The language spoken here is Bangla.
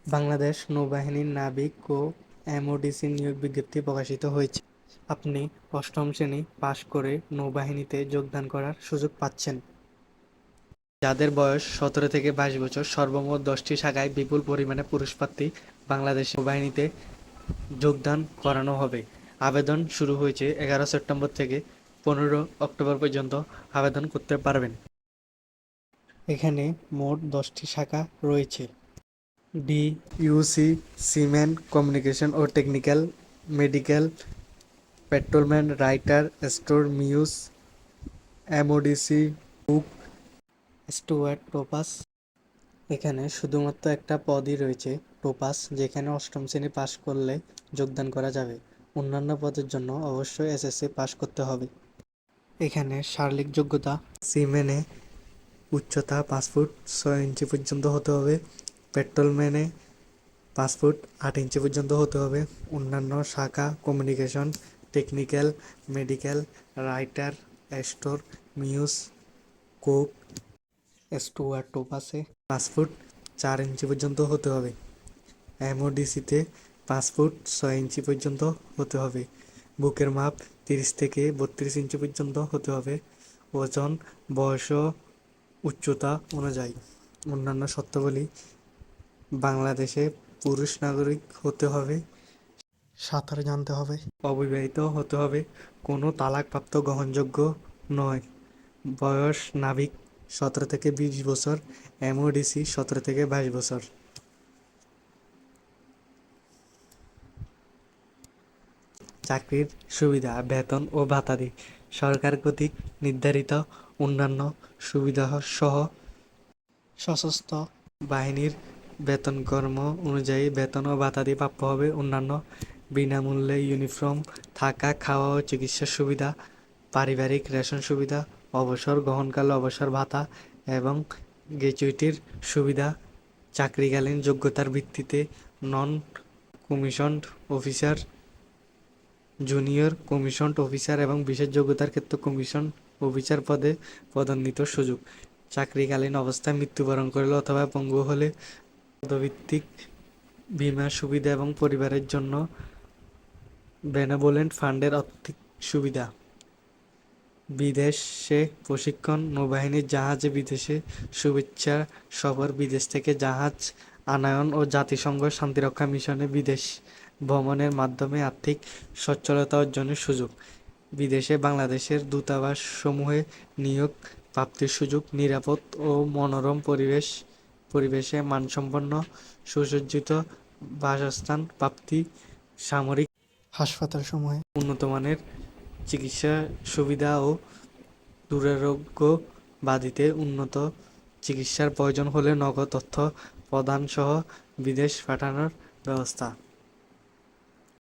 বাংলাদেশ নৌবাহিনীর নাবিক ও এমওডিসি নিয়োগ বিজ্ঞপ্তি প্রকাশিত হয়েছে। আপনি অষ্টম শ্রেণী পাশ করে নৌবাহিনীতে যোগদান করার সুযোগ পাচ্ছেন। যাদের বয়স ১৭ থেকে ২২ বছর, সর্বমোট ১০টি শাখায় বিপুল পরিমাণে পুরুষপ্রার্থী বাংলাদেশ নৌবাহিনীতে যোগদান করানো হবে। আবেদন শুরু হয়েছে ১১ সেপ্টেম্বর থেকে ১৫ অক্টোবর পর্যন্ত আবেদন করতে পারবেন। এখানে মোট ১০টি শাখা রয়েছে। ডিইউসি, সিমেন, কমিউনিকেশন ও technical, medical, patrolman, writer, store, MUS, MODC, cook, steward, টোপাস। এখানে শুধুমাত্র একটা পদই রয়েছে, টোপাস, যেখানে অষ্টম শ্রেণী পাশ করলে যোগদান করা যাবে। অন্যান্য পদের জন্য অবশ্যই এসএসসি পাশ করতে হবে। এখানে শারীরিক যোগ্যতা: সিমেনে উচ্চতা 5 ফুট 6 ইঞ্চি পর্যন্ত হতে হবে। পেট্রোলম্যানে 5 ফুট 8 ইঞ্চি পর্যন্ত হতে হবে। অন্যান্য শাখা: communication, technical, medical, writer, store, MUS, cook, steward, টোপাসে 5 ফুট 4 ইঞ্চি পর্যন্ত হতে হবে। এমওডিসিতে 5 ফুট 6 ইঞ্চি পর্যন্ত হতে হবে। বুকের মাপ 30 থেকে 32 ইঞ্চি পর্যন্ত হতে হবে। ওজন, বয়স ও উচ্চতা অনুযায়ী। অন্যান্য শর্তাবলী: বাংলাদেশে পুরুষ নাগরিক হতে হবে, সাঁতার জানতে হবে, অবিবাহিত হতে হবে, কোনো তালাকপ্রাপ্ত গ্রহণযোগ্য নয়। বয়স: নাবিক 17 থেকে 20 বছর, এমওডিসি 17 থেকে 22 বছর। চাকরির সুবিধা: বেতন ও ভাতাদি সরকার কর্তৃক নির্ধারিত অন্যান্য সুবিধাসহ সশস্ত্র বাহিনীর বেতনকর্ম অনুযায়ী বেতন ও ভাতাদি প্রাপ্য হবে। অন্যান্য: বিনামূল্যে ইউনিফর্ম, থাকা, খাওয়া ও চিকিৎসার সুবিধা, পারিবারিক রেশন সুবিধা, অবসর গ্রহণকালে অবসর ভাতা এবং গ্র্যাচুইটির সুবিধা। চাকরিকালীন যোগ্যতার ভিত্তিতে non commissioned officer, junior commissioned officer এবং বিশেষ যোগ্যতার ক্ষেত্রে কমিশন অফিসার পদে পদোন্নতির সুযোগ। চাকরিকালীন অবস্থায় মৃত্যুবরণ করলে অথবা পঙ্গু হলে পদভিত্তিক বীমা সুবিধা এবং পরিবারের জন্য বেনেভোলেন্ট ফান্ডের আর্থিক সুবিধা। বিদেশে প্রশিক্ষণ: নৌবাহিনীর জাহাজে বিদেশে শুভেচ্ছা সফর, বিদেশ থেকে জাহাজ আনয়ন ও জাতিসংঘ শান্তিরক্ষা মিশনে বিদেশ ভ্রমণের মাধ্যমে আর্থিক সচ্ছলতা অর্জনের সুযোগ। বিদেশে বাংলাদেশের দূতাবাস সমূহে নিয়োগ প্রাপ্তির সুযোগ। নিরাপদ ও মনোরম পরিবেশে মানসম্পন্ন সুসজ্জিত বাসস্থান প্রাপ্তি। সামরিক হাসপাতালসমূহে উন্নতমানের চিকিৎসা সুবিধা ও দুরারোগ্য ব্যাধিতে উন্নত চিকিৎসার প্রয়োজন হলে নগদ অর্থ প্রদানসহ বিদেশ পাঠানোর ব্যবস্থা।